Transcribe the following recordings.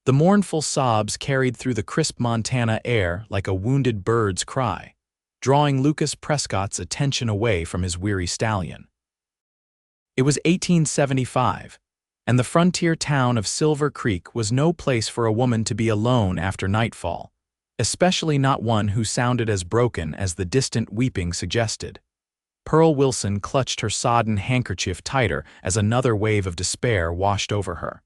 The mournful sobs carried through the crisp Montana air like a wounded bird's cry, drawing Lucas Prescott's attention away from his weary stallion. It was 1875, and the frontier town of Silver Creek was no place for a woman to be alone after nightfall, especially not one who sounded as broken as the distant weeping suggested. Pearl Wilson clutched her sodden handkerchief tighter as another wave of despair washed over her.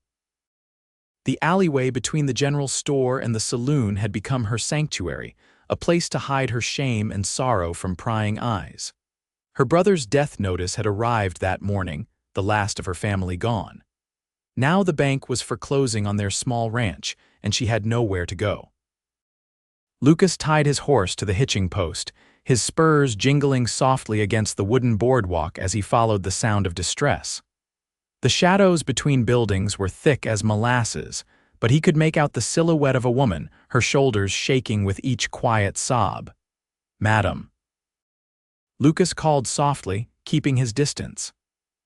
The alleyway between the general store and the saloon had become her sanctuary, a place to hide her shame and sorrow from prying eyes. Her brother's death notice had arrived that morning, the last of her family gone. Now the bank was foreclosing on their small ranch, and she had nowhere to go. Lucas tied his horse to the hitching post, his spurs jingling softly against the wooden boardwalk as he followed the sound of distress. The shadows between buildings were thick as molasses, but he could make out the silhouette of a woman, her shoulders shaking with each quiet sob. "Madam." Lucas called softly, keeping his distance.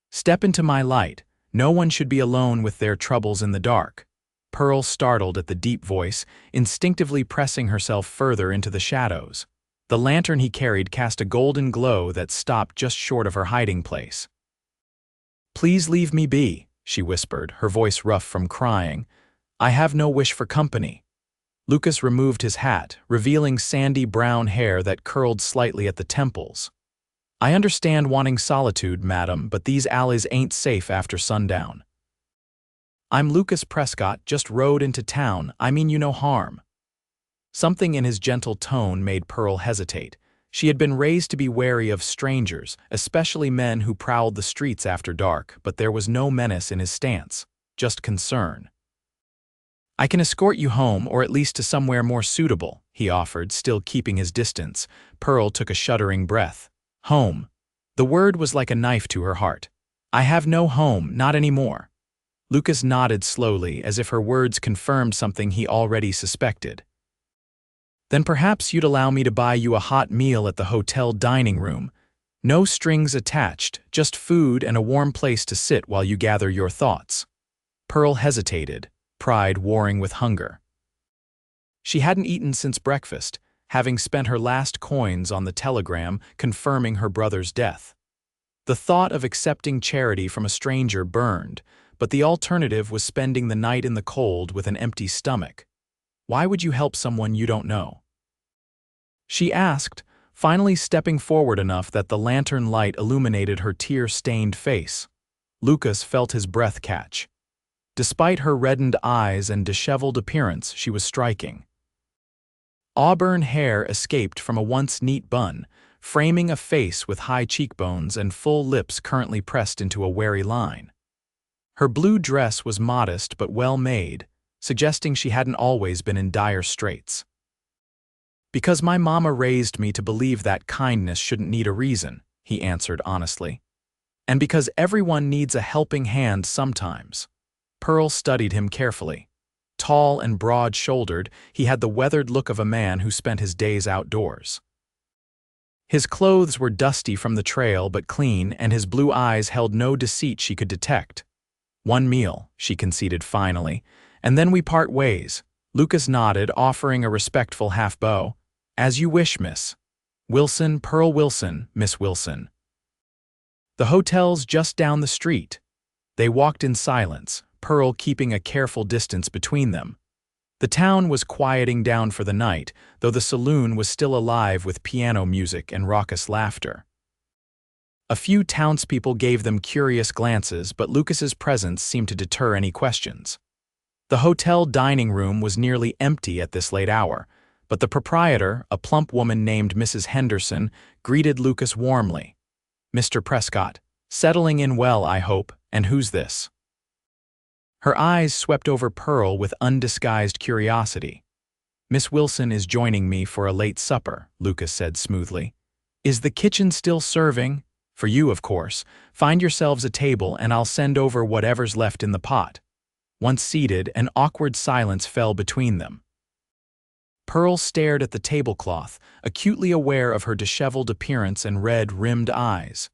"Step into my light. No one should be alone with their troubles in the dark." Pearl startled at the deep voice, instinctively pressing herself further into the shadows. The lantern he carried cast a golden glow that stopped just short of her hiding place. "Please leave me be," she whispered, her voice rough from crying. "I have no wish for company." Lucas removed his hat, revealing sandy brown hair that curled slightly at the temples. "I understand wanting solitude, madam, but these alleys ain't safe after sundown." "I'm Lucas Prescott, just rode into town. I mean you no harm." Something in his gentle tone made Pearl hesitate. She had been raised to be wary of strangers, especially men who prowled the streets after dark, but there was no menace in his stance, just concern. "I can escort you home, or at least to somewhere more suitable," he offered, still keeping his distance. Pearl took a shuddering breath. Home. The word was like a knife to her heart. "I have no home, not anymore." Lucas nodded slowly, as if her words confirmed something he already suspected. "Then perhaps you'd allow me to buy you a hot meal at the hotel dining room. No strings attached, just food and a warm place to sit while you gather your thoughts." Pearl hesitated, pride warring with hunger. She hadn't eaten since breakfast, having spent her last coins on the telegram confirming her brother's death. The thought of accepting charity from a stranger burned, but the alternative was spending the night in the cold with an empty stomach. Why would you help someone you don't know? She asked, finally stepping forward enough that the lantern light illuminated her tear-stained face. Lucas felt his breath catch. Despite her reddened eyes and disheveled appearance, she was striking. Auburn hair escaped from a once neat bun, framing a face with high cheekbones and full lips currently pressed into a wary line. Her blue dress was modest but well-made, suggesting she hadn't always been in dire straits. "Because my mama raised me to believe that kindness shouldn't need a reason," he answered honestly. "And because everyone needs a helping hand sometimes." Pearl studied him carefully. Tall and broad-shouldered, he had the weathered look of a man who spent his days outdoors. His clothes were dusty from the trail but clean, and his blue eyes held no deceit she could detect. "One meal," she conceded finally, "and then we part ways." Lucas nodded, offering a respectful half-bow. "As you wish, Miss Wilson, Pearl Wilson, Miss Wilson." "The hotel's just down the street." They walked in silence, Pearl keeping a careful distance between them. The town was quieting down for the night, though the saloon was still alive with piano music and raucous laughter. A few townspeople gave them curious glances, but Lucas's presence seemed to deter any questions. The hotel dining room was nearly empty at this late hour, but the proprietor, a plump woman named Mrs. Henderson, greeted Lucas warmly. "Mr. Prescott, settling in well, I hope, and who's this?" Her eyes swept over Pearl with undisguised curiosity. "Miss Wilson is joining me for a late supper," Lucas said smoothly. "Is the kitchen still serving? For you, of course. Find yourselves a table and I'll send over whatever's left in the pot." Once seated, an awkward silence fell between them. Pearl stared at the tablecloth, acutely aware of her disheveled appearance and red-rimmed eyes.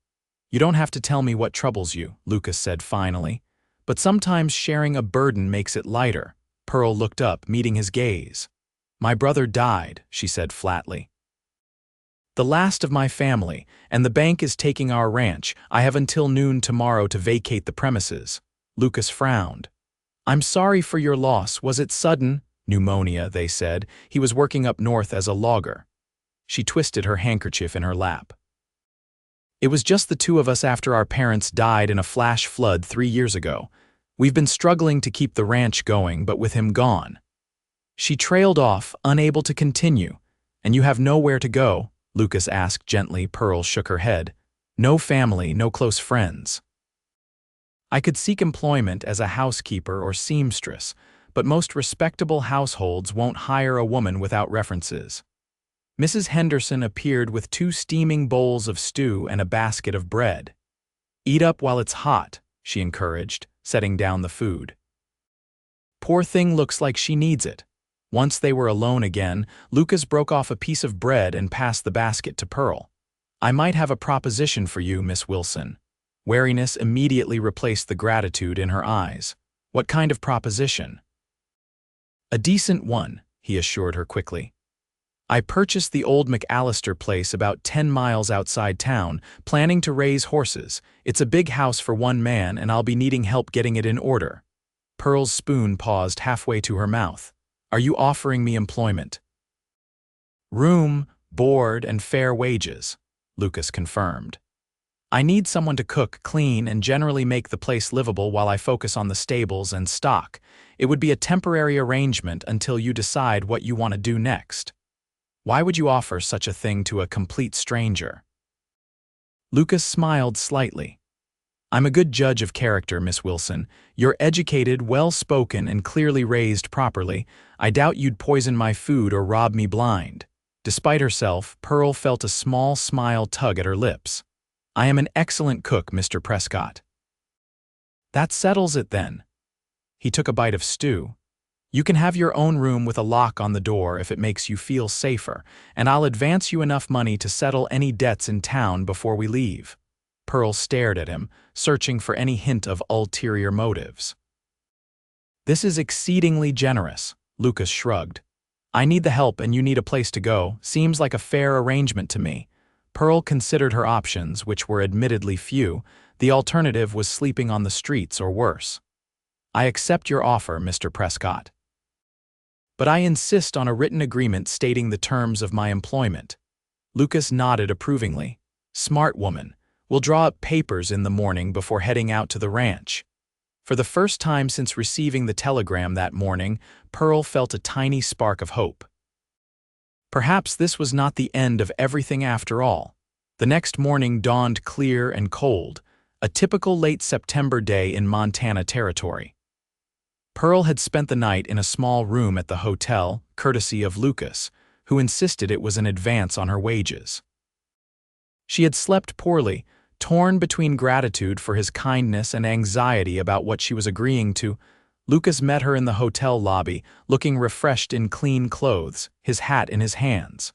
"You don't have to tell me what troubles you," Lucas said finally, "but sometimes sharing a burden makes it lighter. Pearl looked up, meeting his gaze. "My brother died," she said flatly. "The last of my family, and the bank is taking our ranch. I have until noon tomorrow to vacate the premises." Lucas frowned. "I'm sorry for your loss. Was it sudden?" "Pneumonia," they said. "He was working up north as a logger." She twisted her handkerchief in her lap. "It was just the two of us after our parents died in a flash flood 3 years ago. We've been struggling to keep the ranch going, but with him gone." She trailed off, unable to continue. "And you have nowhere to go?" Lucas asked gently. Pearl shook her head. "No family, no close friends. I could seek employment as a housekeeper or seamstress, but most respectable households won't hire a woman without references." Mrs. Henderson appeared with 2 steaming bowls of stew and a basket of bread. "Eat up while it's hot," she encouraged, setting down the food. "Poor thing looks like she needs it." Once they were alone again, Lucas broke off a piece of bread and passed the basket to Pearl. "I might have a proposition for you, Miss Wilson." Wariness immediately replaced the gratitude in her eyes. "What kind of proposition?" "A decent one," he assured her quickly. "I purchased the old McAllister place about 10 miles outside town, planning to raise horses. It's a big house for one man, and I'll be needing help getting it in order." Pearl's spoon paused halfway to her mouth. "Are you offering me employment?" "Room, board, and fair wages," Lucas confirmed. "I need someone to cook, clean, and generally make the place livable while I focus on the stables and stock. It would be a temporary arrangement until you decide what you want to do next." "Why would you offer such a thing to a complete stranger?" Lucas smiled slightly. "I'm a good judge of character, Miss Wilson. You're educated, well-spoken, and clearly raised properly. I doubt you'd poison my food or rob me blind." Despite herself, Pearl felt a small smile tug at her lips. "I am an excellent cook, Mr. Prescott." "That settles it then." He took a bite of stew. "You can have your own room with a lock on the door if it makes you feel safer, and I'll advance you enough money to settle any debts in town before we leave." Pearl stared at him, searching for any hint of ulterior motives. "This is exceedingly generous," Lucas shrugged. "I need the help and you need a place to go. Seems like a fair arrangement to me." Pearl considered her options, which were admittedly few. The alternative was sleeping on the streets or worse. "I accept your offer, Mr. Prescott. But I insist on a written agreement stating the terms of my employment." Lucas nodded approvingly. "Smart woman. We'll draw up papers in the morning before heading out to the ranch." For the first time since receiving the telegram that morning, Pearl felt a tiny spark of hope. Perhaps this was not the end of everything after all. The next morning dawned clear and cold, a typical late September day in Montana territory. Pearl had spent the night in a small room at the hotel, courtesy of Lucas, who insisted it was an advance on her wages. She had slept poorly, torn between gratitude for his kindness and anxiety about what she was agreeing to. Lucas met her in the hotel lobby, looking refreshed in clean clothes, his hat in his hands.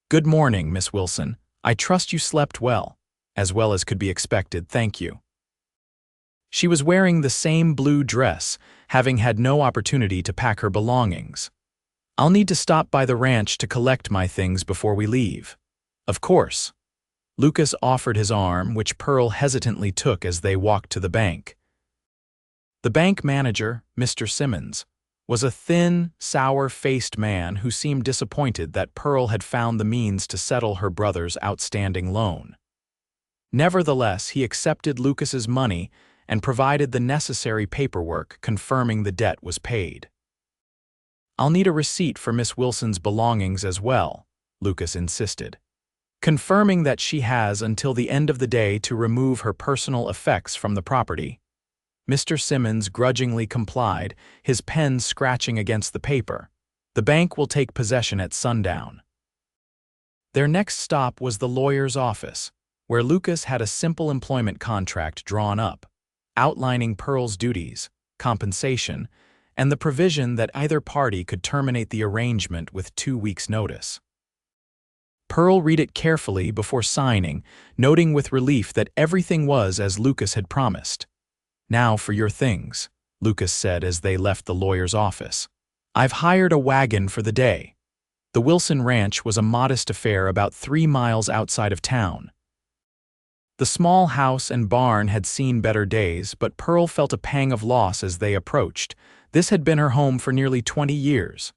"Good morning, Miss Wilson. I trust you slept well." "As well as could be expected, thank you." She was wearing the same blue dress, having had no opportunity to pack her belongings. "I'll need to stop by the ranch to collect my things before we leave." "Of course." Lucas offered his arm, which Pearl hesitantly took as they walked to the bank. The bank manager, Mr. Simmons, was a thin, sour-faced man who seemed disappointed that Pearl had found the means to settle her brother's outstanding loan. Nevertheless, he accepted Lucas's money and provided the necessary paperwork confirming the debt was paid. "I'll need a receipt for Miss Wilson's belongings as well," Lucas insisted, confirming that she has until the end of the day to remove her personal effects from the property. Mr. Simmons grudgingly complied, his pen scratching against the paper. "The bank will take possession at sundown." Their next stop was the lawyer's office, where Lucas had a simple employment contract drawn up, outlining Pearl's duties, compensation, and the provision that either party could terminate the arrangement with 2 weeks' notice. Pearl read it carefully before signing, noting with relief that everything was as Lucas had promised. "Now for your things." Lucas said as they left the lawyer's office. "I've hired a wagon for the day." The Wilson Ranch was a modest affair about 3 miles outside of town. The small house and barn had seen better days, but Pearl felt a pang of loss as they approached. This had been her home for nearly 20 years.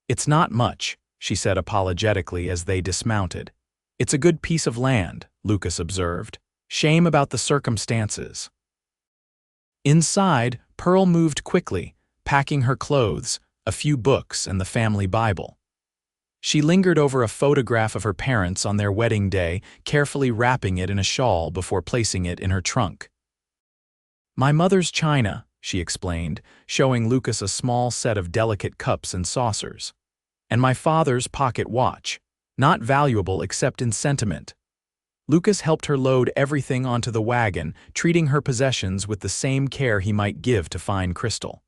"It's not much," she said apologetically as they dismounted. "It's a good piece of land," Lucas observed. "Shame about the circumstances." Inside, Pearl moved quickly, packing her clothes, a few books, and the family Bible. She lingered over a photograph of her parents on their wedding day, carefully wrapping it in a shawl before placing it in her trunk. "My mother's china," she explained, showing Lucas a small set of delicate cups and saucers. "And my father's pocket watch, not valuable except in sentiment." Lucas helped her load everything onto the wagon, treating her possessions with the same care he might give to fine crystal.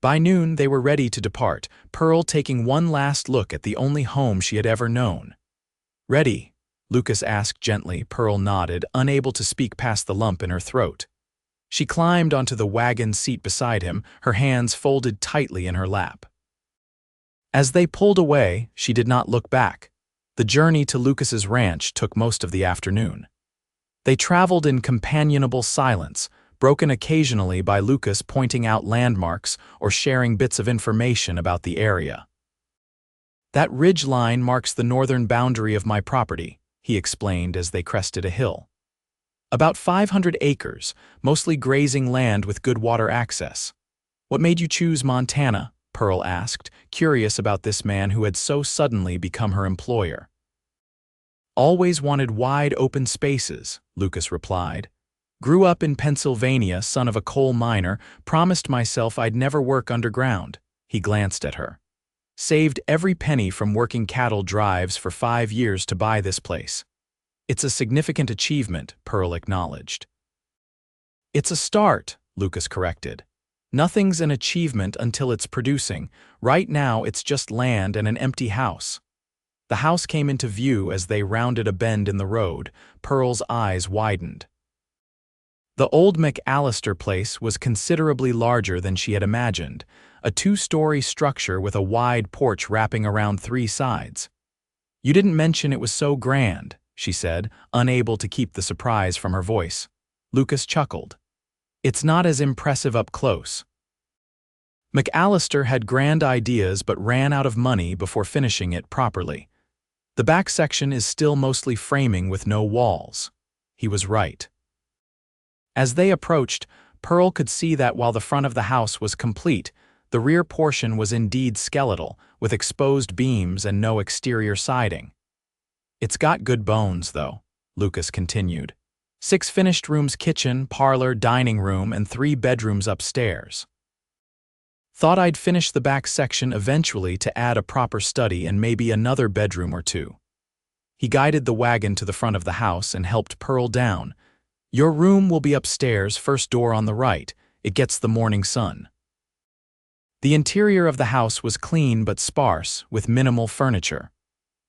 By noon, they were ready to depart, Pearl taking one last look at the only home she had ever known. "Ready?" Lucas asked gently. Pearl nodded, unable to speak past the lump in her throat. She climbed onto the wagon seat beside him, her hands folded tightly in her lap. As they pulled away, she did not look back. The journey to Lucas's ranch took most of the afternoon. They traveled in companionable silence, broken occasionally by Lucas pointing out landmarks or sharing bits of information about the area. "That ridge line marks the northern boundary of my property," he explained as they crested a hill. "About 500 acres, mostly grazing land with good water access." "What made you choose Montana?" Pearl asked, curious about this man who had so suddenly become her employer. "Always wanted wide open spaces," Lucas replied. "Grew up in Pennsylvania, son of a coal miner, promised myself I'd never work underground." He glanced at her. "Saved every penny from working cattle drives for 5 years to buy this place." "It's a significant achievement," Pearl acknowledged. "It's a start," Lucas corrected. "Nothing's an achievement until it's producing. Right now it's just land and an empty house." The house came into view as they rounded a bend in the road. Pearl's eyes widened. The old McAllister place was considerably larger than she had imagined, a 2-story structure with a wide porch wrapping around 3 sides. "You didn't mention it was so grand," she said, unable to keep the surprise from her voice. Lucas chuckled. "It's not as impressive up close." McAllister had grand ideas but ran out of money before finishing it properly. "The back section is still mostly framing with no walls." He was right. As they approached, Pearl could see that while the front of the house was complete, the rear portion was indeed skeletal, with exposed beams and no exterior siding. "It's got good bones, though," Lucas continued. 6 finished rooms, kitchen, parlor, dining room, and 3 bedrooms upstairs. "Thought I'd finish the back section eventually to add a proper study and maybe another bedroom or 2. He guided the wagon to the front of the house and helped Pearl down. "Your room will be upstairs, first door on the right. It gets the morning sun." The interior of the house was clean but sparse, with minimal furniture.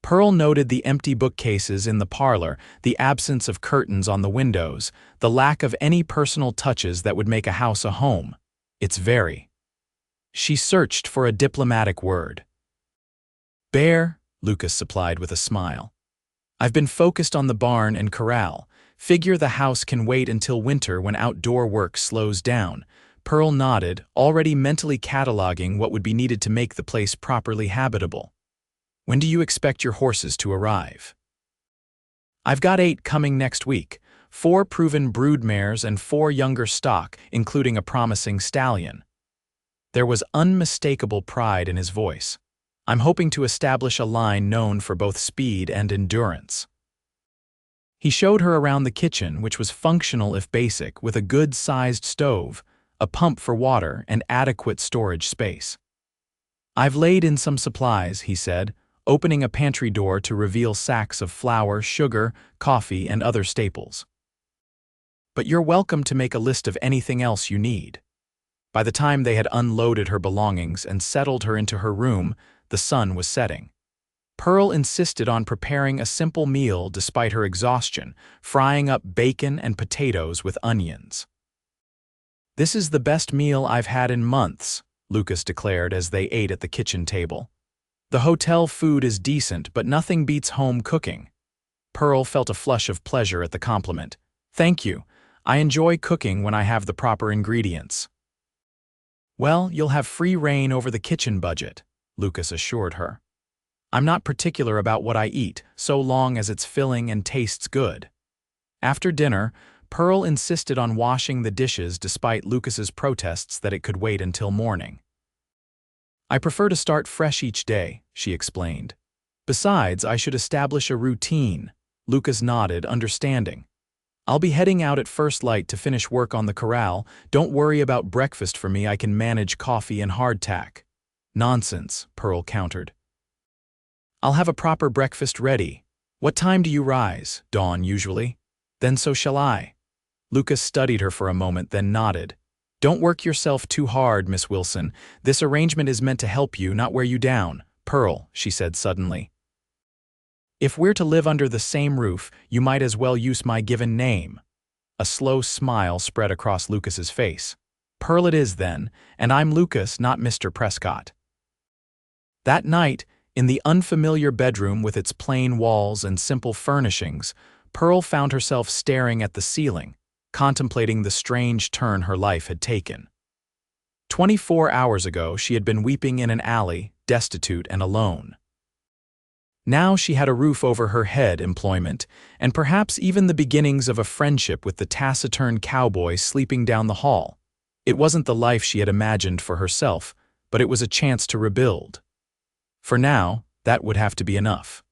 Pearl noted the empty bookcases in the parlor, the absence of curtains on the windows, the lack of any personal touches that would make a house a home. "It's very." She searched for a diplomatic word. "Bare," Lucas supplied with a smile. "I've been focused on the barn and corral. Figure the house can wait until winter when outdoor work slows down." Pearl nodded, already mentally cataloging what would be needed to make the place properly habitable. "When do you expect your horses to arrive?" "I've got 8 coming next week, 4 proven brood mares and 4 younger stock, including a promising stallion." There was unmistakable pride in his voice. "I'm hoping to establish a line known for both speed and endurance." He showed her around the kitchen, which was functional if basic, with a good-sized stove, a pump for water, and adequate storage space. "I've laid in some supplies," he said, opening a pantry door to reveal sacks of flour, sugar, coffee, and other staples. "But you're welcome to make a list of anything else you need." By the time they had unloaded her belongings and settled her into her room, the sun was setting. Pearl insisted on preparing a simple meal despite her exhaustion, frying up bacon and potatoes with onions. "This is the best meal I've had in months," Lucas declared as they ate at the kitchen table. "The hotel food is decent, but nothing beats home cooking." Pearl felt a flush of pleasure at the compliment. "Thank you. I enjoy cooking when I have the proper ingredients." "Well, you'll have free reign over the kitchen budget," Lucas assured her. "I'm not particular about what I eat, so long as it's filling and tastes good." After dinner, Pearl insisted on washing the dishes despite Lucas's protests that it could wait until morning. "I prefer to start fresh each day," she explained. "Besides, I should establish a routine." Lucas nodded, understanding. "I'll be heading out at first light to finish work on the corral. Don't worry about breakfast for me, I can manage coffee and hardtack." "Nonsense," Pearl countered. "I'll have a proper breakfast ready. What time do you rise?" "Dawn, usually." "Then so shall I." Lucas studied her for a moment, then nodded. "Don't work yourself too hard, Miss Wilson. This arrangement is meant to help you, not wear you down." "Pearl," she said suddenly, "if we're to live under the same roof, you might as well use my given name." A slow smile spread across Lucas's face. "Pearl it is, then, and I'm Lucas, not Mr. Prescott." That night, in the unfamiliar bedroom with its plain walls and simple furnishings, Pearl found herself staring at the ceiling, contemplating the strange turn her life had taken. 24 hours ago, she had been weeping in an alley, destitute and alone. Now she had a roof over her head, employment, and perhaps even the beginnings of a friendship with the taciturn cowboy sleeping down the hall. It wasn't the life she had imagined for herself, but it was a chance to rebuild. For now, that would have to be enough.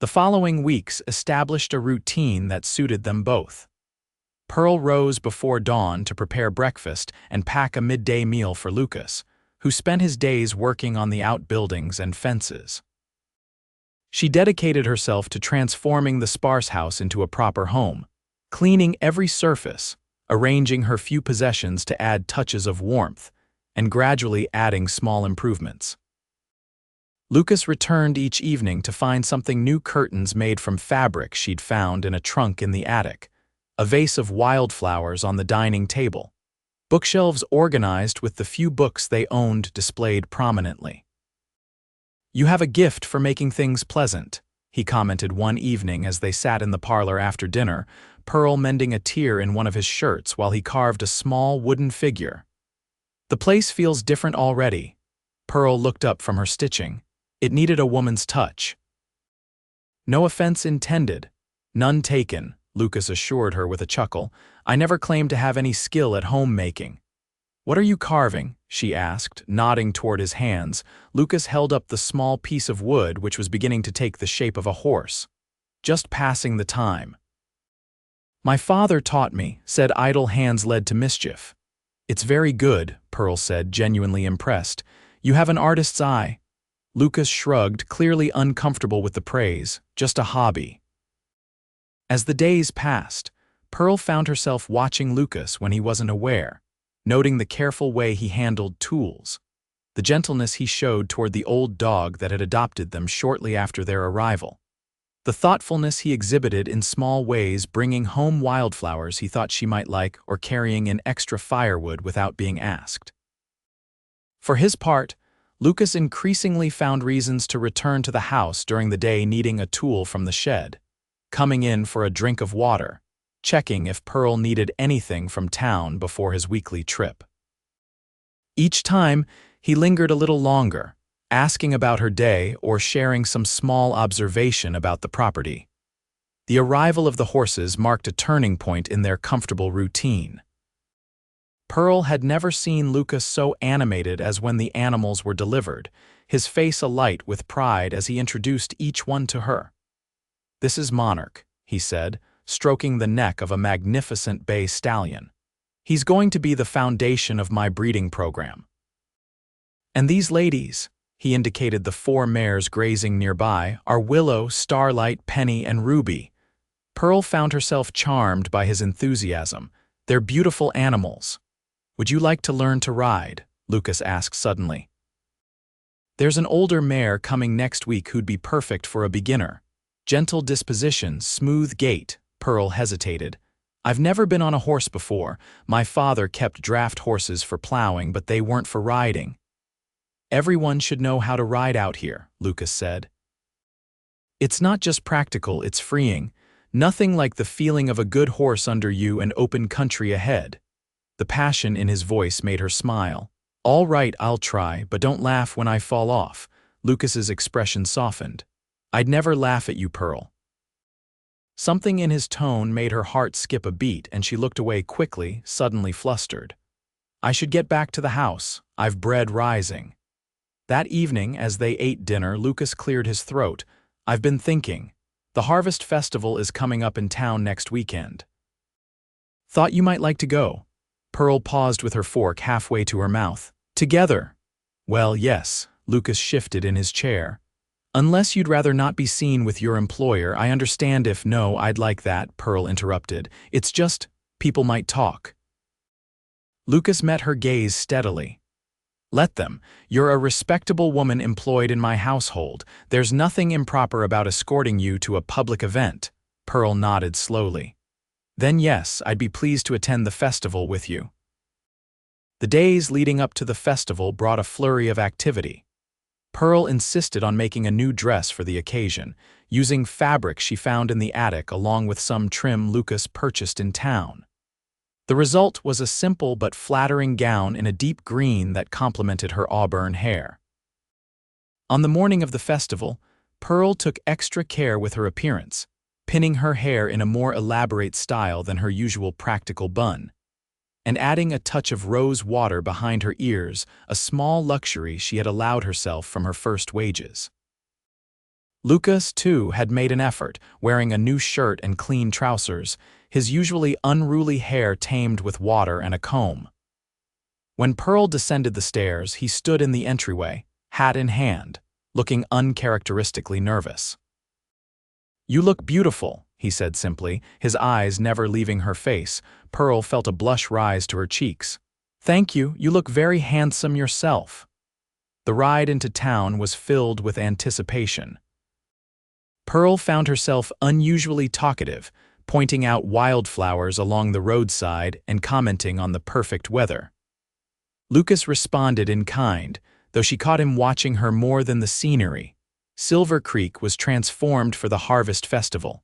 The following weeks established a routine that suited them both. Pearl rose before dawn to prepare breakfast and pack a midday meal for Lucas, who spent his days working on the outbuildings and fences. She dedicated herself to transforming the sparse house into a proper home, cleaning every surface, arranging her few possessions to add touches of warmth, and gradually adding small improvements. Lucas returned each evening to find something: new curtains made from fabric she'd found in a trunk in the attic, a vase of wildflowers on the dining table, bookshelves organized with the few books they owned displayed prominently. "You have a gift for making things pleasant," he commented one evening as they sat in the parlor after dinner, Pearl mending a tear in one of his shirts while he carved a small wooden figure. "The place feels different already." Pearl looked up from her stitching. It needed a woman's touch. "No offense intended. None taken," Lucas assured her with a chuckle. "I never claimed to have any skill at homemaking." "What are you carving?" she asked, nodding toward his hands. Lucas held up the small piece of wood which was beginning to take the shape of a horse. "Just passing the time." "My father taught me," said idle hands led to mischief. "It's very good," Pearl said, genuinely impressed. "You have an artist's eye." Lucas shrugged, clearly uncomfortable with the praise. "Just a hobby." As the days passed, Pearl found herself watching Lucas when he wasn't aware, noting the careful way he handled tools, the gentleness he showed toward the old dog that had adopted them shortly after their arrival, the thoughtfulness he exhibited in small ways, bringing home wildflowers he thought she might like or carrying in extra firewood without being asked. For his part, Lucas increasingly found reasons to return to the house during the day, needing a tool from the shed, coming in for a drink of water, checking if Pearl needed anything from town before his weekly trip. Each time, he lingered a little longer, asking about her day or sharing some small observation about the property. The arrival of the horses marked a turning point in their comfortable routine. Pearl had never seen Lucas so animated as when the animals were delivered, his face alight with pride as he introduced each one to her. "This is Monarch," he said, stroking the neck of a magnificent bay stallion. "He's going to be the foundation of my breeding program. And these ladies," he indicated the 4 mares grazing nearby, "are Willow, Starlight, Penny, and Ruby." Pearl found herself charmed by his enthusiasm. "They're beautiful animals." "Would you like to learn to ride?" Lucas asked suddenly. "There's an older mare coming next week who'd be perfect for a beginner. Gentle disposition, smooth gait." Pearl hesitated. I've never been on a horse before. My father kept draft horses for plowing, but they weren't for riding. Everyone should know how to ride out here, Lucas said. It's not just practical, it's freeing. Nothing like the feeling of a good horse under you and open country ahead. The passion in his voice made her smile. All right, I'll try, but don't laugh when I fall off. Lucas's expression softened. I'd never laugh at you, Pearl. Something in his tone made her heart skip a beat, and she looked away quickly, suddenly flustered. I should get back to the house. I've bread rising. That evening, as they ate dinner, Lucas cleared his throat. I've been thinking. The Harvest Festival is coming up in town next weekend. Thought you might like to go. Pearl paused with her fork halfway to her mouth. Together. Well, yes, Lucas shifted in his chair. Unless you'd rather not be seen with your employer, I understand if no, I'd like that, Pearl interrupted. It's just, people might talk. Lucas met her gaze steadily. Let them. You're a respectable woman employed in my household. There's nothing improper about escorting you to a public event. Pearl nodded slowly. Then yes, I'd be pleased to attend the festival with you. The days leading up to the festival brought a flurry of activity. Pearl insisted on making a new dress for the occasion, using fabric she found in the attic along with some trim Lucas purchased in town. The result was a simple but flattering gown in a deep green that complemented her auburn hair. On the morning of the festival, Pearl took extra care with her appearance, pinning her hair in a more elaborate style than her usual practical bun, and adding a touch of rose water behind her ears, a small luxury she had allowed herself from her first wages. Lucas, too, had made an effort, wearing a new shirt and clean trousers, his usually unruly hair tamed with water and a comb. When Pearl descended the stairs, he stood in the entryway, hat in hand, looking uncharacteristically nervous. You look beautiful, he said simply, his eyes never leaving her face. Pearl felt a blush rise to her cheeks. Thank you, you look very handsome yourself. The ride into town was filled with anticipation. Pearl found herself unusually talkative, pointing out wildflowers along the roadside and commenting on the perfect weather. Lucas responded in kind, though she caught him watching her more than the scenery. Silver Creek was transformed for the Harvest Festival.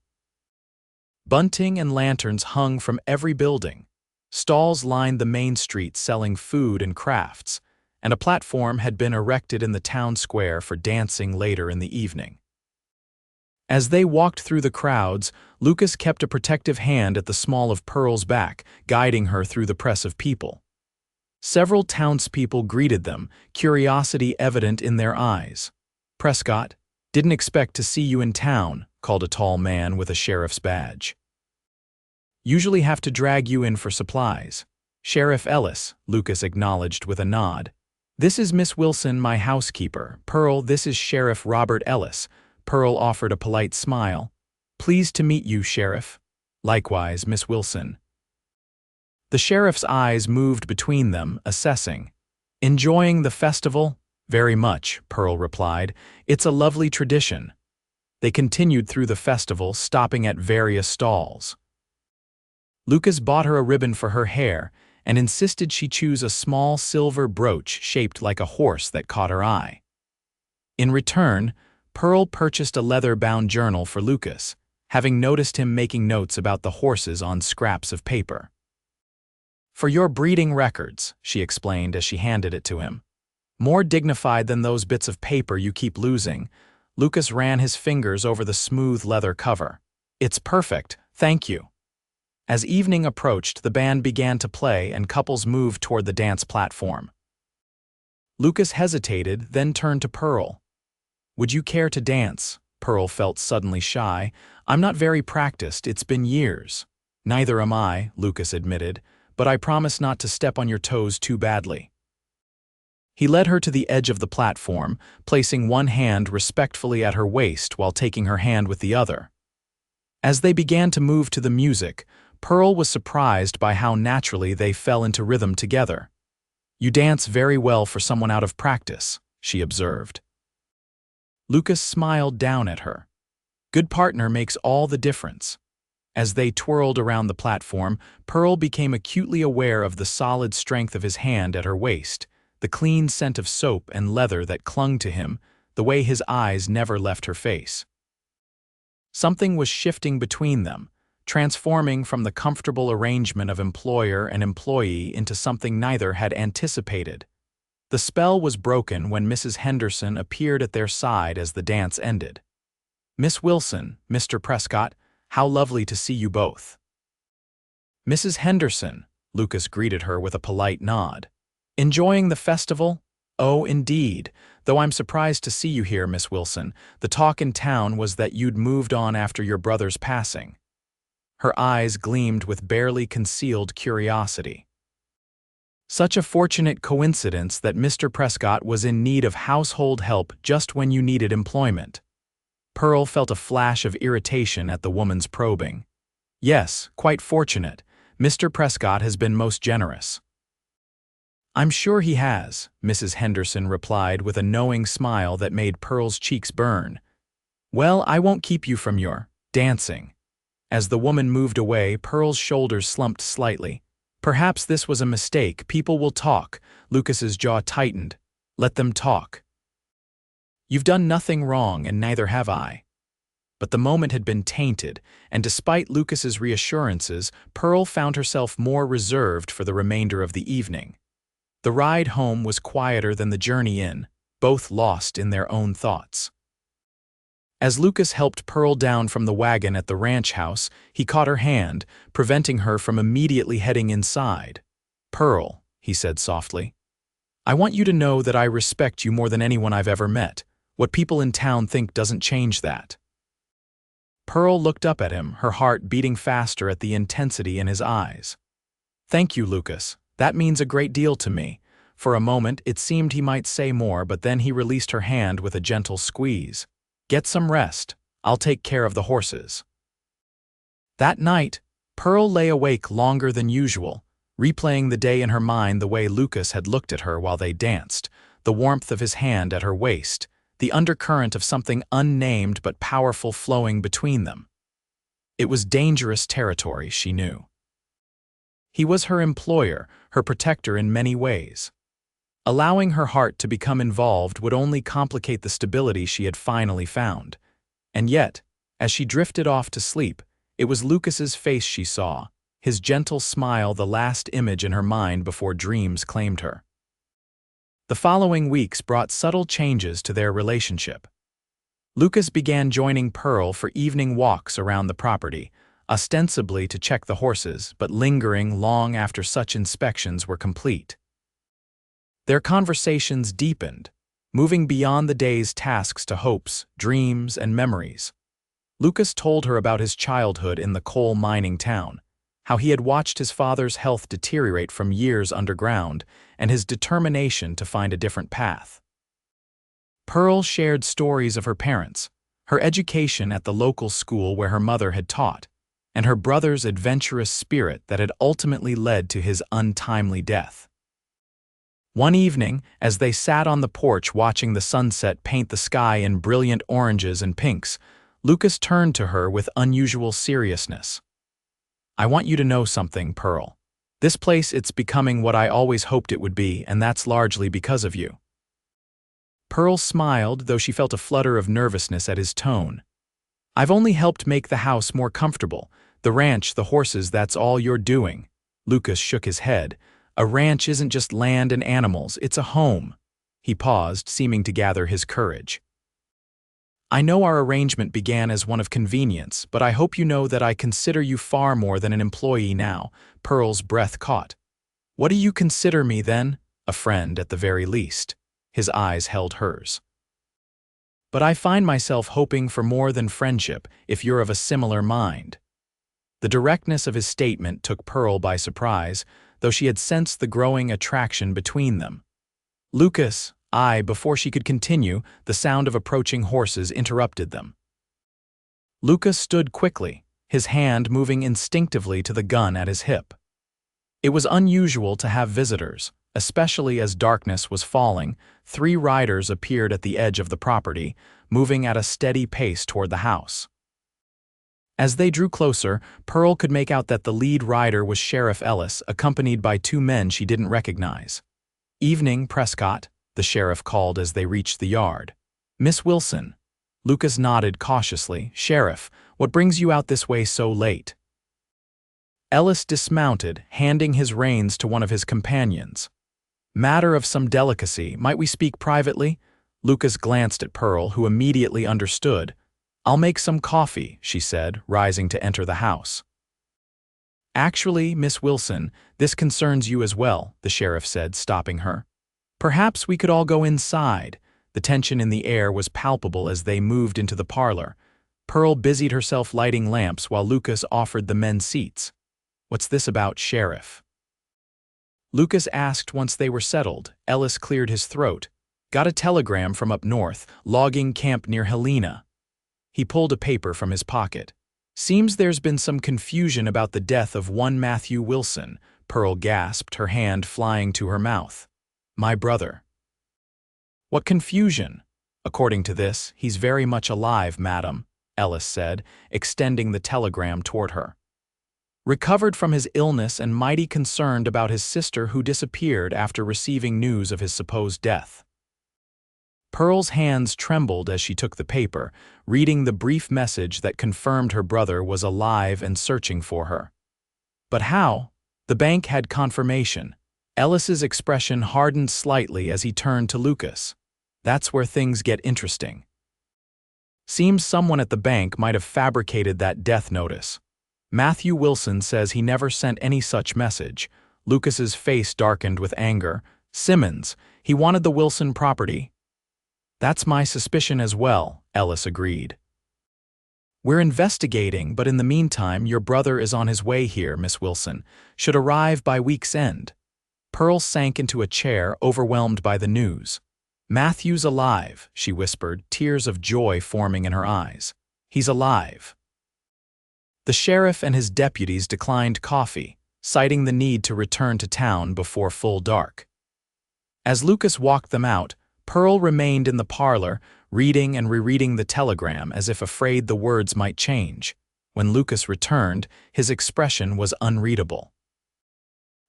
Bunting and lanterns hung from every building. Stalls lined the main street selling food and crafts, and a platform had been erected in the town square for dancing later in the evening. As they walked through the crowds, Lucas kept a protective hand at the small of Pearl's back, guiding her through the press of people. Several townspeople greeted them, curiosity evident in their eyes. Prescott, didn't expect to see you in town, called a tall man with a sheriff's badge. Usually have to drag you in for supplies. Sheriff Ellis, Lucas acknowledged with a nod. This is Miss Wilson, my housekeeper. Pearl, this is Sheriff Robert Ellis. Pearl offered a polite smile. Pleased to meet you, Sheriff. Likewise, Miss Wilson. The sheriff's eyes moved between them, assessing. Enjoying the festival? Very much, Pearl replied. It's a lovely tradition. They continued through the festival, stopping at various stalls. Lucas bought her a ribbon for her hair and insisted she choose a small silver brooch shaped like a horse that caught her eye. In return, Pearl purchased a leather-bound journal for Lucas, having noticed him making notes about the horses on scraps of paper. For your breeding records, she explained as she handed it to him. More dignified than those bits of paper you keep losing, Lucas ran his fingers over the smooth leather cover. It's perfect, thank you. As evening approached, the band began to play and couples moved toward the dance platform. Lucas hesitated, then turned to Pearl. Would you care to dance? Pearl felt suddenly shy. I'm not very practiced, it's been years. Neither am I, Lucas admitted, but I promise not to step on your toes too badly. He led her to the edge of the platform, placing one hand respectfully at her waist while taking her hand with the other. As they began to move to the music, Pearl was surprised by how naturally they fell into rhythm together. You dance very well for someone out of practice, she observed. Lucas smiled down at her. Good partner makes all the difference. As they twirled around the platform, Pearl became acutely aware of the solid strength of his hand at her waist, the clean scent of soap and leather that clung to him, the way his eyes never left her face. Something was shifting between them, transforming from the comfortable arrangement of employer and employee into something neither had anticipated. The spell was broken when Mrs. Henderson appeared at their side as the dance ended. "Miss Wilson, Mr. Prescott, how lovely to see you both." "Mrs. Henderson," Lucas greeted her with a polite nod. "Enjoying the festival?" "Oh, indeed, though I'm surprised to see you here, Miss Wilson. The talk in town was that you'd moved on after your brother's passing." Her eyes gleamed with barely concealed curiosity. "Such a fortunate coincidence that Mr. Prescott was in need of household help just when you needed employment." Pearl felt a flash of irritation at the woman's probing. "Yes, quite fortunate. Mr. Prescott has been most generous." "I'm sure he has," Mrs. Henderson replied with a knowing smile that made Pearl's cheeks burn. "Well, I won't keep you from your dancing." As the woman moved away, Pearl's shoulders slumped slightly. Perhaps this was a mistake. People will talk. Lucas's jaw tightened. Let them talk. "You've done nothing wrong, and neither have I." But the moment had been tainted, and despite Lucas's reassurances, Pearl found herself more reserved for the remainder of the evening. The ride home was quieter than the journey in, both lost in their own thoughts. As Lucas helped Pearl down from the wagon at the ranch house, he caught her hand, preventing her from immediately heading inside. "Pearl," he said softly, "I want you to know that I respect you more than anyone I've ever met. What people in town think doesn't change that." Pearl looked up at him, her heart beating faster at the intensity in his eyes. "Thank you, Lucas. That means a great deal to me." For a moment, it seemed he might say more, but then he released her hand with a gentle squeeze. "Get some rest. I'll take care of the horses." That night, Pearl lay awake longer than usual, replaying the day in her mind the way Lucas had looked at her while they danced, the warmth of his hand at her waist, the undercurrent of something unnamed but powerful flowing between them. It was dangerous territory, she knew. He was her employer, her protector in many ways. Allowing her heart to become involved would only complicate the stability she had finally found. And yet, as she drifted off to sleep, it was Lucas's face she saw, his gentle smile the last image in her mind before dreams claimed her. The following weeks brought subtle changes to their relationship. Lucas began joining Pearl for evening walks around the property, ostensibly to check the horses, but lingering long after such inspections were complete. Their conversations deepened, moving beyond the day's tasks to hopes, dreams, and memories. Lucas told her about his childhood in the coal mining town, how he had watched his father's health deteriorate from years underground, and his determination to find a different path. Pearl shared stories of her parents, her education at the local school where her mother had taught, and her brother's adventurous spirit that had ultimately led to his untimely death. One evening, as they sat on the porch watching the sunset paint the sky in brilliant oranges and pinks, Lucas turned to her with unusual seriousness. "I want you to know something, Pearl. This place, it's becoming what I always hoped it would be, and that's largely because of you." Pearl smiled, though she felt a flutter of nervousness at his tone. "I've only helped make the house more comfortable. The ranch, the horses, that's all you're doing." Lucas shook his head. "A ranch isn't just land and animals, it's a home." He paused, seeming to gather his courage. "I know our arrangement began as one of convenience, but I hope you know that I consider you far more than an employee now." Pearl's breath caught. "What do you consider me, then?" "A friend, at the very least." His eyes held hers. "But I find myself hoping for more than friendship, if you're of a similar mind." The directness of his statement took Pearl by surprise, though she had sensed the growing attraction between them. "Lucas," before she could continue, the sound of approaching horses interrupted them. Lucas stood quickly, his hand moving instinctively to the gun at his hip. It was unusual to have visitors, especially as darkness was falling. 3 riders appeared at the edge of the property, moving at a steady pace toward the house. As they drew closer, Pearl could make out that the lead rider was Sheriff Ellis, accompanied by two men she didn't recognize. "Evening, Prescott," the sheriff called as they reached the yard. "Miss Wilson." Lucas nodded cautiously. "Sheriff, what brings you out this way so late?" Ellis dismounted, handing his reins to one of his companions. "Matter of some delicacy. Might we speak privately?" Lucas glanced at Pearl, who immediately understood. "I'll make some coffee," she said, rising to enter the house. "Actually, Miss Wilson, this concerns you as well," the sheriff said, stopping her. "Perhaps we could all go inside." The tension in the air was palpable as they moved into the parlor. Pearl busied herself lighting lamps while Lucas offered the men seats. "What's this about, Sheriff?" Lucas asked once they were settled. Ellis cleared his throat. "Got a telegram from up north, logging camp near Helena." He pulled a paper from his pocket. "Seems there's been some confusion about the death of one Matthew Wilson," Pearl gasped, her hand flying to her mouth. "My brother." "What confusion?" "According to this, he's very much alive, madam," Ellis said, extending the telegram toward her. "Recovered from his illness and mighty concerned about his sister who disappeared after receiving news of his supposed death." Pearl's hands trembled as she took the paper, reading the brief message that confirmed her brother was alive and searching for her. But how? The bank had confirmation. Ellis's expression hardened slightly as he turned to Lucas. "That's where things get interesting. Seems someone at the bank might have fabricated that death notice. Matthew Wilson says he never sent any such message." Lucas's face darkened with anger. "Simmons, he wanted the Wilson property." "That's my suspicion as well," Ellis agreed. "We're investigating, but in the meantime, your brother is on his way here, Miss Wilson. Should arrive by week's end." Pearl sank into a chair, overwhelmed by the news. "Matthew's alive," she whispered, tears of joy forming in her eyes. "He's alive." The sheriff and his deputies declined coffee, citing the need to return to town before full dark. As Lucas walked them out, Pearl remained in the parlor, reading and rereading the telegram as if afraid the words might change. When Lucas returned, his expression was unreadable.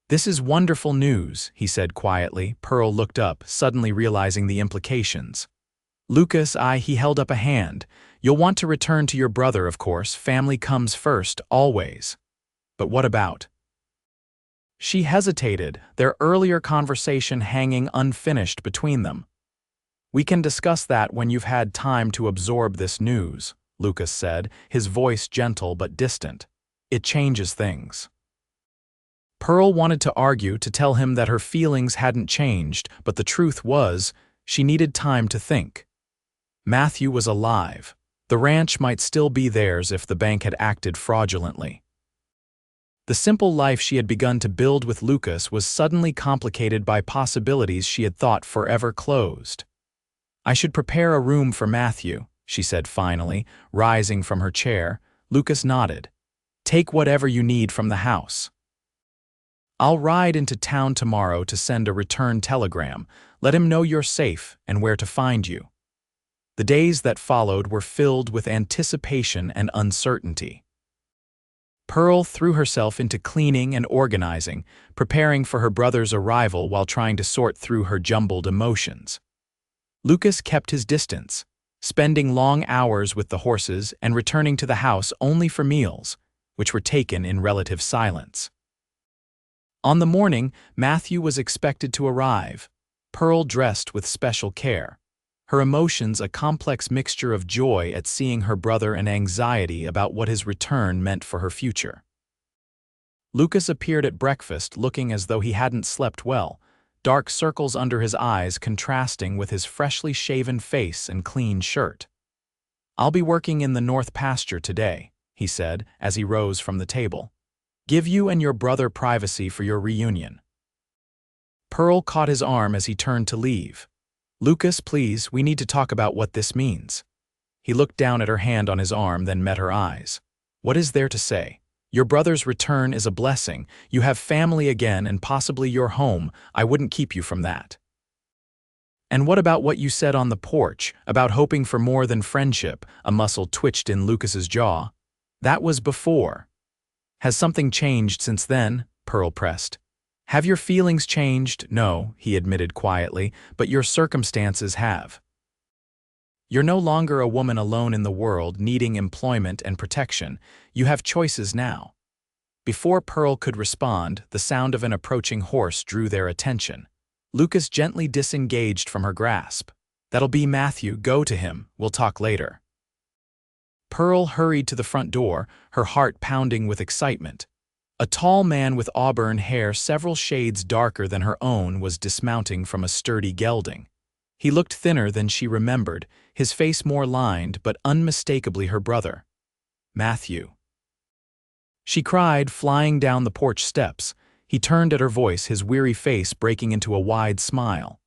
"This is wonderful news," he said quietly. Pearl looked up, suddenly realizing the implications. "Lucas, he held up a hand. "You'll want to return to your brother, of course. Family comes first, always." "But what about?" She hesitated, their earlier conversation hanging unfinished between them. "We can discuss that when you've had time to absorb this news," Lucas said, his voice gentle but distant. "It changes things." Pearl wanted to argue, to tell him that her feelings hadn't changed, but the truth was, she needed time to think. Matthew was alive. The ranch might still be theirs if the bank had acted fraudulently. The simple life she had begun to build with Lucas was suddenly complicated by possibilities she had thought forever closed. "I should prepare a room for Matthew," she said finally, rising from her chair. Lucas nodded. "Take whatever you need from the house." "I'll ride into town tomorrow to send a return telegram. Let him know you're safe and where to find you." The days that followed were filled with anticipation and uncertainty. Pearl threw herself into cleaning and organizing, preparing for her brother's arrival while trying to sort through her jumbled emotions. Lucas kept his distance, spending long hours with the horses and returning to the house only for meals, which were taken in relative silence. On the morning, Matthew was expected to arrive. Pearl dressed with special care, her emotions a complex mixture of joy at seeing her brother and anxiety about what his return meant for her future. Lucas appeared at breakfast looking as though he hadn't slept well, dark circles under his eyes contrasting with his freshly shaven face and clean shirt. "I'll be working in the north pasture today," he said as he rose from the table. "Give you and your brother privacy for your reunion." Pearl caught his arm as he turned to leave. "Lucas, please, we need to talk about what this means." He looked down at her hand on his arm, then met her eyes. "What is there to say? Your brother's return is a blessing. You have family again and possibly your home. I wouldn't keep you from that." "And what about what you said on the porch, about hoping for more than friendship?" A muscle twitched in Lucas's jaw. That was before. Has something changed since then? Pearl pressed. Have your feelings changed? No, he admitted quietly, but your circumstances have. You're no longer a woman alone in the world needing employment and protection. You have choices now. Before Pearl could respond, the sound of an approaching horse drew their attention. Lucas gently disengaged from her grasp. That'll be Matthew, go to him, we'll talk later. Pearl hurried to the front door, her heart pounding with excitement. A tall man with auburn hair several shades darker than her own was dismounting from a sturdy gelding. He looked thinner than she remembered, his face more lined, but unmistakably her brother. Matthew. She cried, flying down the porch steps. He turned at her voice, his weary face breaking into a wide smile.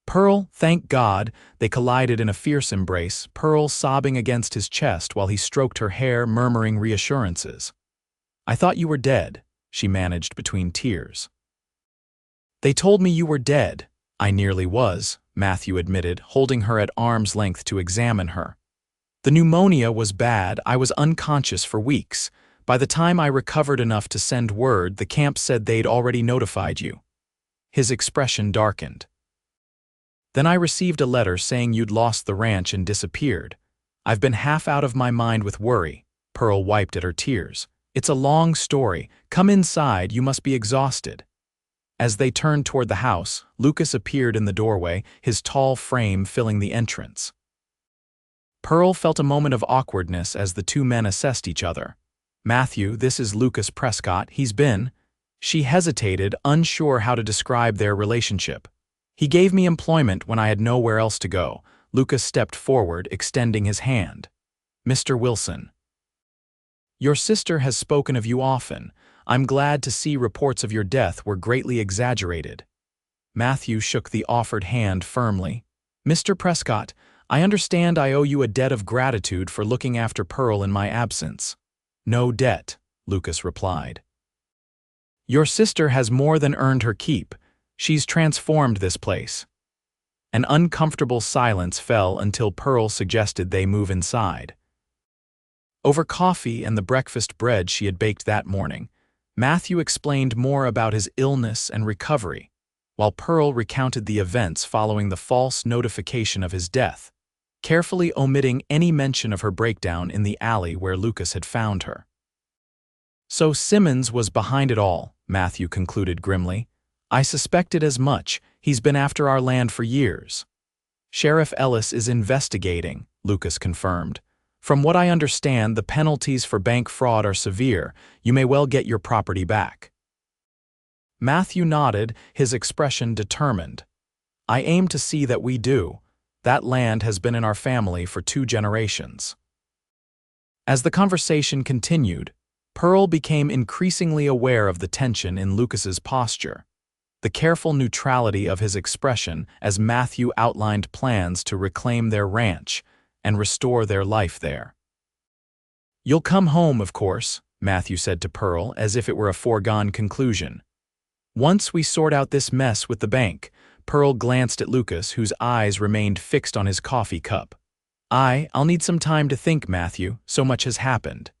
Pearl, thank God, they collided in a fierce embrace, Pearl sobbing against his chest while he stroked her hair, murmuring reassurances. I thought you were dead, she managed between tears. They told me you were dead. I nearly was, Matthew admitted, holding her at arm's length to examine her. The pneumonia was bad, I was unconscious for weeks. By the time I recovered enough to send word, the camp said they'd already notified you. His expression darkened. Then I received a letter saying you'd lost the ranch and disappeared. I've been half out of my mind with worry. Pearl wiped at her tears. It's a long story. Come inside, you must be exhausted. As they turned toward the house, Lucas appeared in the doorway, his tall frame filling the entrance. Pearl felt a moment of awkwardness as the two men assessed each other. Matthew, this is Lucas Prescott, he's been. She hesitated, unsure how to describe their relationship. He gave me employment when I had nowhere else to go. Lucas stepped forward, extending his hand. Mr. Wilson. Your sister has spoken of you often. I'm glad to see reports of your death were greatly exaggerated. Matthew shook the offered hand firmly. Mr. Prescott, I understand I owe you a debt of gratitude for looking after Pearl in my absence. No debt, Lucas replied. Your sister has more than earned her keep. She's transformed this place. An uncomfortable silence fell until Pearl suggested they move inside. Over coffee and the breakfast bread she had baked that morning, Matthew explained more about his illness and recovery, while Pearl recounted the events following the false notification of his death, carefully omitting any mention of her breakdown in the alley where Lucas had found her. So Simmons was behind it all, Matthew concluded grimly. I suspected as much. He's been after our land for years. Sheriff Ellis is investigating, Lucas confirmed. From what I understand, the penalties for bank fraud are severe. You may well get your property back. Matthew nodded, his expression determined. I aim to see that we do. That land has been in our family for 2 generations. As the conversation continued, Pearl became increasingly aware of the tension in Lucas's posture, the careful neutrality of his expression as Matthew outlined plans to reclaim their ranch and restore their life there. You'll come home, of course, Matthew said to Pearl as if it were a foregone conclusion. Once we sort out this mess with the bank, Pearl glanced at Lucas, whose eyes remained fixed on his coffee cup. I'll need some time to think, Matthew, so much has happened.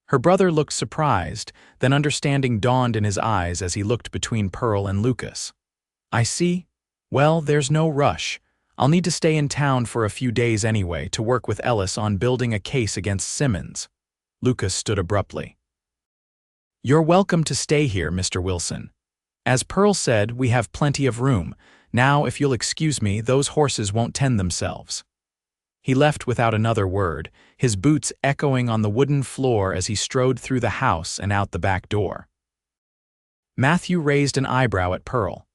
Her brother looked surprised, then understanding dawned in his eyes as he looked between Pearl and Lucas. I see. Well, there's no rush. I'll need to stay in town for a few days anyway to work with Ellis on building a case against Simmons. Lucas stood abruptly. You're welcome to stay here, Mr. Wilson. As Pearl said, we have plenty of room. Now, if you'll excuse me, those horses won't tend themselves. He left without another word, his boots echoing on the wooden floor as he strode through the house and out the back door. Matthew raised an eyebrow at Pearl.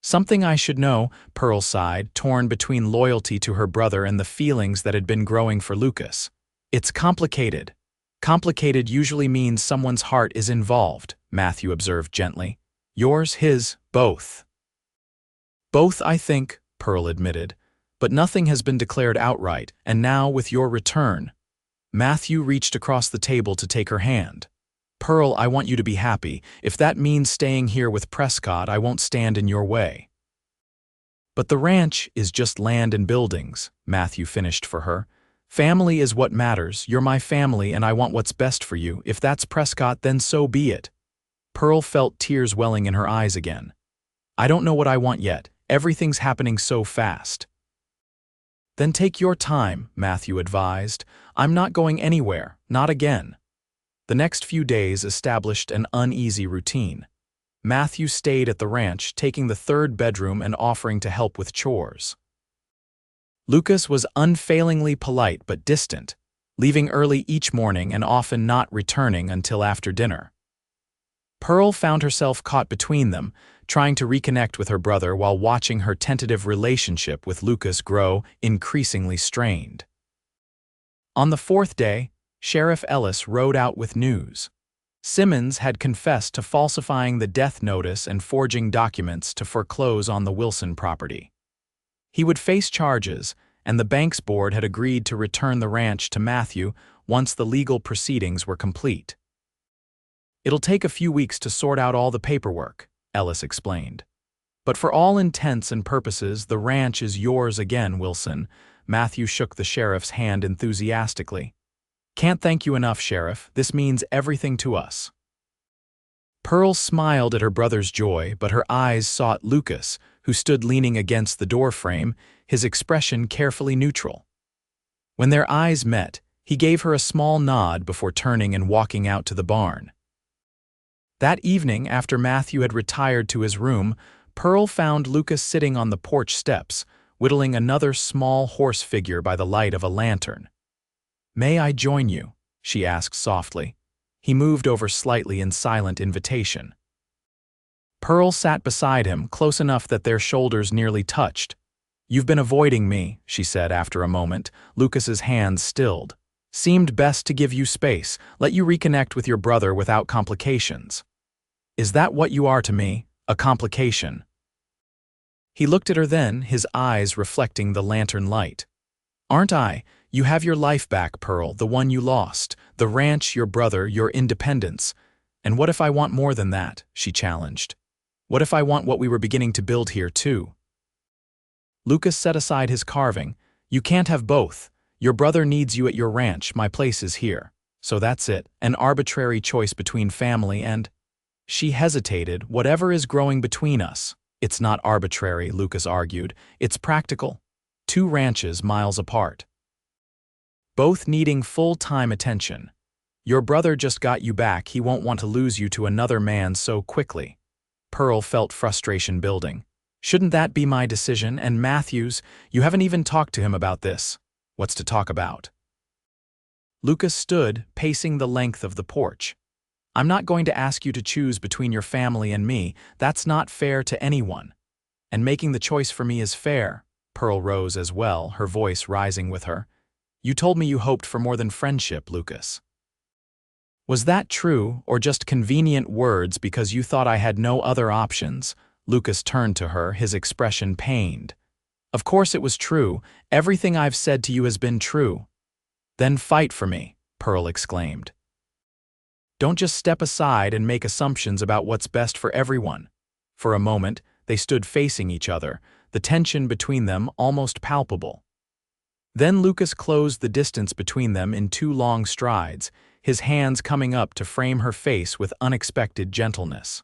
Something I should know, Pearl sighed, torn between loyalty to her brother and the feelings that had been growing for Lucas. It's complicated. Complicated usually means someone's heart is involved, Matthew observed gently. Yours, his, both. Both, I think, Pearl admitted. But nothing has been declared outright, and now with your return. Matthew reached across the table to take her hand. Pearl, I want you to be happy. If that means staying here with Prescott, I won't stand in your way. But the ranch is just land and buildings, Matthew finished for her. Family is what matters. You're my family and I want what's best for you. If that's Prescott, then so be it. Pearl felt tears welling in her eyes again. I don't know what I want yet. Everything's happening so fast. Then take your time, Matthew advised. I'm not going anywhere, not again. The next few days established an uneasy routine. Matthew stayed at the ranch, taking the third bedroom and offering to help with chores. Lucas was unfailingly polite but distant, leaving early each morning and often not returning until after dinner. Pearl found herself caught between them, trying to reconnect with her brother while watching her tentative relationship with Lucas grow increasingly strained. On the fourth day, Sheriff Ellis rode out with news. Simmons had confessed to falsifying the death notice and forging documents to foreclose on the Wilson property. He would face charges, and the bank's board had agreed to return the ranch to Matthew once the legal proceedings were complete. It'll take a few weeks to sort out all the paperwork, Ellis explained. But for all intents and purposes, the ranch is yours again, Wilson. Matthew shook the sheriff's hand enthusiastically. Can't thank you enough, Sheriff. This means everything to us. Pearl smiled at her brother's joy, but her eyes sought Lucas, who stood leaning against the doorframe, his expression carefully neutral. When their eyes met, he gave her a small nod before turning and walking out to the barn. That evening, after Matthew had retired to his room, Pearl found Lucas sitting on the porch steps, whittling another small horse figure by the light of a lantern. "May I join you?" she asked softly. He moved over slightly in silent invitation. Pearl sat beside him, close enough that their shoulders nearly touched. "You've been avoiding me," she said after a moment. Lucas's hands stilled. "Seemed best to give you space, let you reconnect with your brother without complications." "Is that what you are to me? A complication?" He looked at her then, his eyes reflecting the lantern light. "Aren't I? You have your life back, Pearl, the one you lost, the ranch, your brother, your independence. And what if I want more than that?" she challenged. "What if I want what we were beginning to build here, too?" Lucas set aside his carving. "You can't have both. Your brother needs you at your ranch, my place is here. So that's it, an arbitrary choice between family and—" She hesitated. "Whatever is growing between us." "It's not arbitrary," Lucas argued. "It's practical. 2 ranches miles apart, both needing full-time attention. Your brother just got you back. He won't want to lose you to another man so quickly." Pearl felt frustration building. "Shouldn't that be my decision? And Matthew's? You haven't even talked to him about this." "What's to talk about?" Lucas stood, pacing the length of the porch. "I'm not going to ask you to choose between your family and me. That's not fair to anyone. And making the choice for me is fair." Pearl rose as well, her voice rising with her. "You told me you hoped for more than friendship, Lucas. Was that true, or just convenient words because you thought I had no other options?" Lucas turned to her, his expression pained. "Of course it was true. Everything I've said to you has been true." "Then fight for me," Pearl exclaimed. "Don't just step aside and make assumptions about what's best for everyone." For a moment, they stood facing each other, the tension between them almost palpable. Then Lucas closed the distance between them in 2 long strides, his hands coming up to frame her face with unexpected gentleness.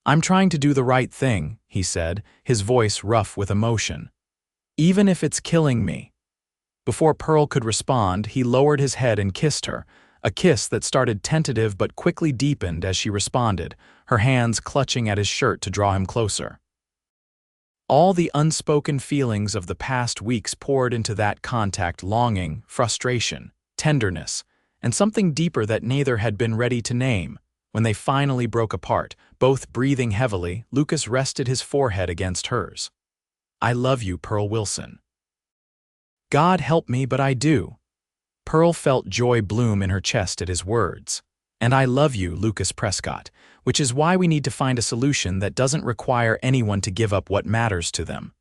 "I'm trying to do the right thing," he said, his voice rough with emotion. "Even if it's killing me." Before Pearl could respond, he lowered his head and kissed her, a kiss that started tentative but quickly deepened as she responded, her hands clutching at his shirt to draw him closer. All the unspoken feelings of the past weeks poured into that contact: longing, frustration, tenderness, and something deeper that neither had been ready to name. When they finally broke apart, both breathing heavily, Lucas rested his forehead against hers. "I love you, Pearl Wilson." "God help me, but I do." Pearl felt joy bloom in her chest at his words. "And I love you, Lucas Prescott, which is why we need to find a solution that doesn't require anyone to give up what matters to them."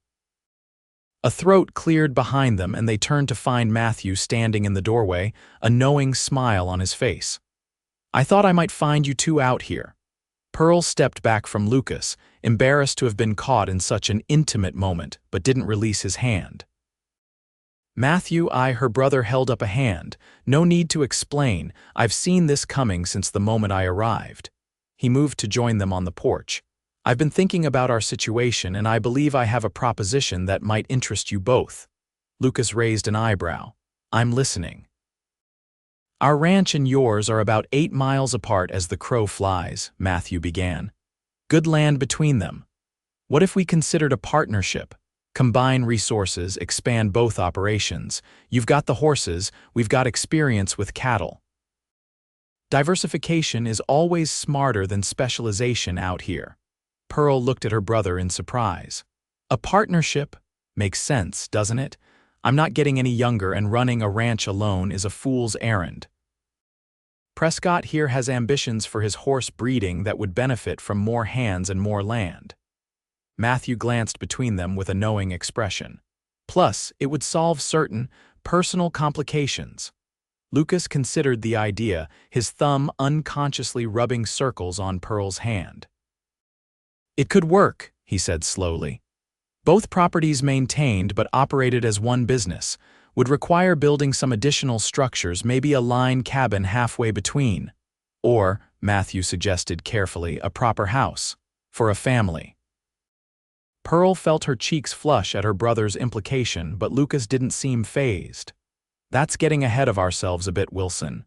A throat cleared behind them and they turned to find Matthew standing in the doorway, a knowing smile on his face. "I thought I might find you 2 out here." Pearl stepped back from Lucas, embarrassed to have been caught in such an intimate moment, but didn't release his hand. Her brother held up a hand. No need to explain. I've seen this coming since the moment I arrived. He moved to join them on the porch. I've been thinking about our situation, and I believe I have a proposition that might interest you both. Lucas raised an eyebrow. I'm listening. Our ranch and yours are about 8 miles apart as the crow flies, Matthew began. Good land between them. What if we considered a partnership? Combine resources, expand both operations. You've got the horses, we've got experience with cattle. Diversification is always smarter than specialization out here. Pearl looked at her brother in surprise. A partnership? Makes sense, doesn't it? I'm not getting any younger, and running a ranch alone is a fool's errand. Prescott here has ambitions for his horse breeding that would benefit from more hands and more land. Matthew glanced between them with a knowing expression. Plus, it would solve certain personal complications. Lucas considered the idea, his thumb unconsciously rubbing circles on Pearl's hand. It could work, he said slowly. Both properties maintained but operated as one business, would require building some additional structures, maybe a line cabin halfway between. Or, Matthew suggested carefully, a proper house. For a family. Pearl felt her cheeks flush at her brother's implication, but Lucas didn't seem fazed. That's getting ahead of ourselves a bit, Wilson.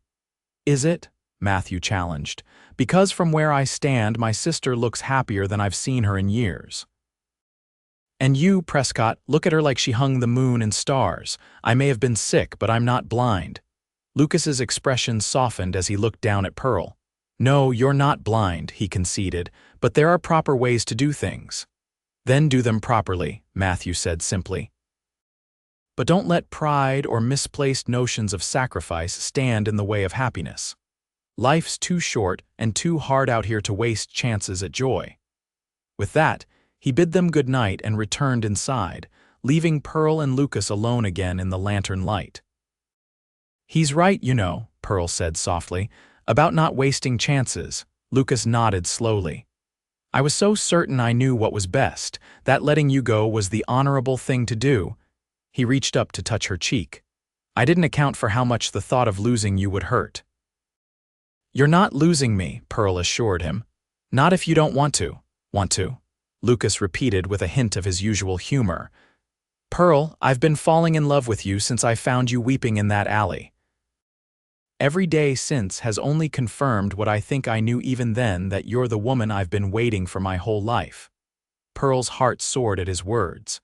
Is it? Matthew challenged. Because from where I stand, my sister looks happier than I've seen her in years. And you, Prescott, look at her like she hung the moon and stars. I may have been sick, but I'm not blind. Lucas's expression softened as he looked down at Pearl. No, you're not blind, he conceded, but there are proper ways to do things. Then do them properly, Matthew said simply. But don't let pride or misplaced notions of sacrifice stand in the way of happiness. Life's too short and too hard out here to waste chances at joy. With that, he bid them good night and returned inside, leaving Pearl and Lucas alone again in the lantern light. He's right, you know, Pearl said softly, about not wasting chances. Lucas nodded slowly. I was so certain I knew what was best, that letting you go was the honorable thing to do. He reached up to touch her cheek. I didn't account for how much the thought of losing you would hurt. You're not losing me, Pearl assured him. Not if you don't want to. Want to? Lucas repeated with a hint of his usual humor. Pearl, I've been falling in love with you since I found you weeping in that alley. Every day since has only confirmed what I think I knew even then, that you're the woman I've been waiting for my whole life. Pearl's heart soared at his words.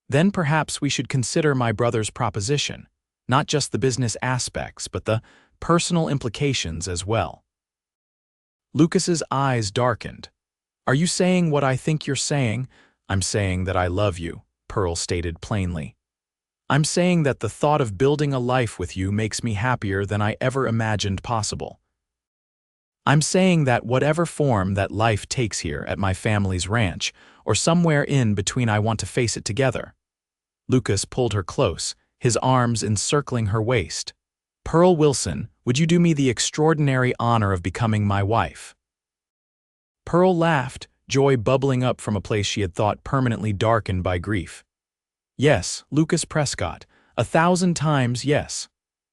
Then perhaps we should consider my brother's proposition, not just the business aspects, but the personal implications as well. Lucas's eyes darkened. Are you saying what I think you're saying? I'm saying that I love you, Pearl stated plainly. I'm saying that the thought of building a life with you makes me happier than I ever imagined possible. I'm saying that whatever form that life takes here at my family's ranch, or somewhere in between, I want to face it together. Lucas pulled her close, his arms encircling her waist. Pearl Wilson, would you do me the extraordinary honor of becoming my wife? Pearl laughed, joy bubbling up from a place she had thought permanently darkened by grief. Yes, Lucas Prescott, 1,000 times yes.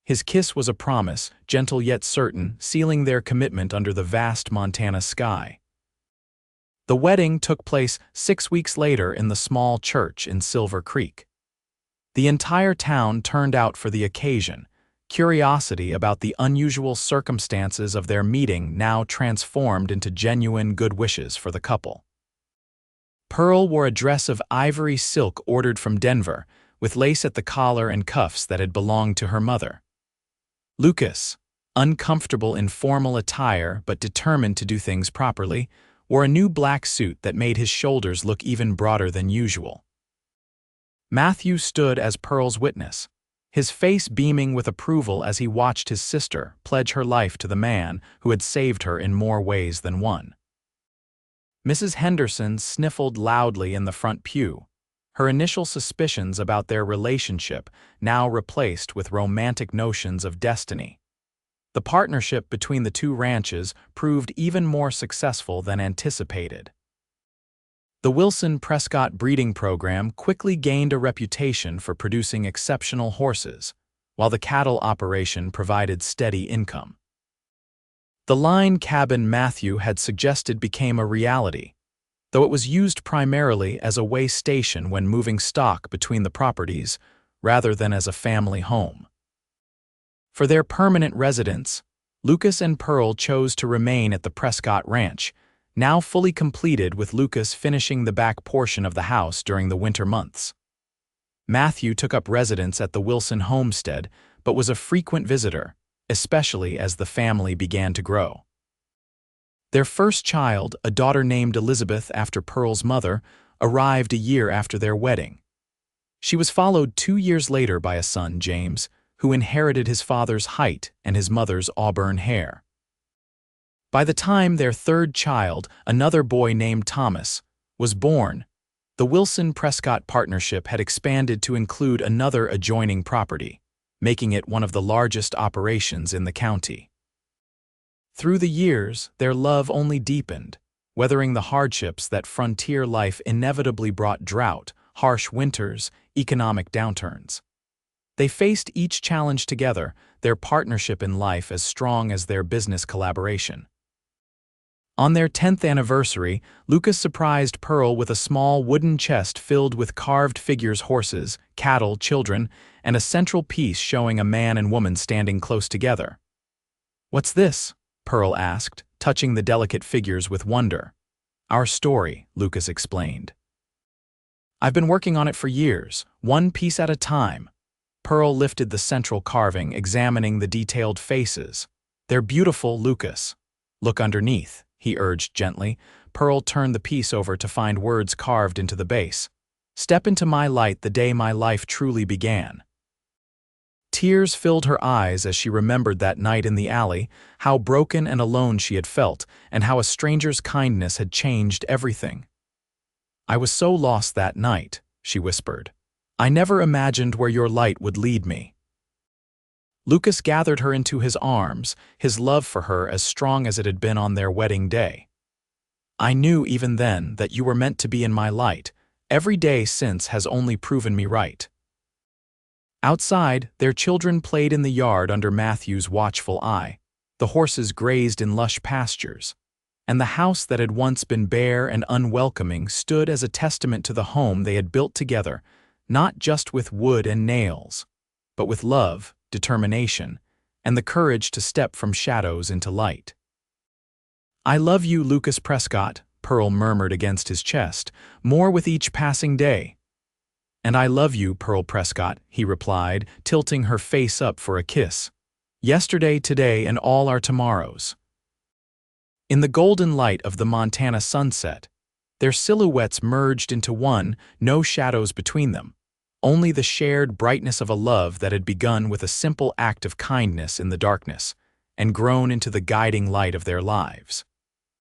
His kiss was a promise, gentle yet certain, sealing their commitment under the vast Montana sky. The wedding took place 6 weeks later in the small church in Silver Creek. The entire town turned out for the occasion, curiosity about the unusual circumstances of their meeting now transformed into genuine good wishes for the couple. Pearl wore a dress of ivory silk ordered from Denver, with lace at the collar and cuffs that had belonged to her mother. Lucas, uncomfortable in formal attire but determined to do things properly, wore a new black suit that made his shoulders look even broader than usual. Matthew stood as Pearl's witness, his face beaming with approval as he watched his sister pledge her life to the man who had saved her in more ways than one. Mrs. Henderson sniffled loudly in the front pew, her initial suspicions about their relationship now replaced with romantic notions of destiny. The partnership between the two ranches proved even more successful than anticipated. The Wilson Prescott breeding program quickly gained a reputation for producing exceptional horses, while the cattle operation provided steady income. The line cabin Matthew had suggested became a reality, though it was used primarily as a way station when moving stock between the properties rather than as a family home. For their permanent residence, Lucas and Pearl chose to remain at the Prescott Ranch, now fully completed with Lucas finishing the back portion of the house during the winter months. Matthew took up residence at the Wilson homestead, but was a frequent visitor, especially as the family began to grow. Their first child, a daughter named Elizabeth after Pearl's mother, arrived a year after their wedding. She was followed 2 years later by a son, James, who inherited his father's height and his mother's auburn hair. By the time their third child, another boy named Thomas, was born, the Wilson-Prescott partnership had expanded to include another adjoining property, making it one of the largest operations in the county. Through the years, their love only deepened, weathering the hardships that frontier life inevitably brought: drought, harsh winters, economic downturns. They faced each challenge together, their partnership in life as strong as their business collaboration. On their 10th anniversary, Lucas surprised Pearl with a small wooden chest filled with carved figures: horses, cattle, children, and a central piece showing a man and woman standing close together. "What's this?" Pearl asked, touching the delicate figures with wonder. "Our story," Lucas explained. "I've been working on it for years, one piece at a time." Pearl lifted the central carving, examining the detailed faces. "They're beautiful, Lucas. Look underneath," he urged gently. Pearl turned the piece over to find words carved into the base. "Step into my light the day my life truly began." Tears filled her eyes as she remembered that night in the alley, how broken and alone she had felt, and how a stranger's kindness had changed everything. "I was so lost that night," she whispered. "I never imagined where your light would lead me." Lucas gathered her into his arms, his love for her as strong as it had been on their wedding day. "I knew even then that you were meant to be in my light. Every day since has only proven me right." Outside, their children played in the yard under Matthew's watchful eye. The horses grazed in lush pastures, and the house that had once been bare and unwelcoming stood as a testament to the home they had built together, not just with wood and nails, but with love, determination, and the courage to step from shadows into light. "I love you, Lucas Prescott," Pearl murmured against his chest, "more with each passing day." "And I love you, Pearl Prescott," he replied, tilting her face up for a kiss. "Yesterday, today, and all our tomorrows." In the golden light of the Montana sunset, their silhouettes merged into one, no shadows between them, only the shared brightness of a love that had begun with a simple act of kindness in the darkness and grown into the guiding light of their lives.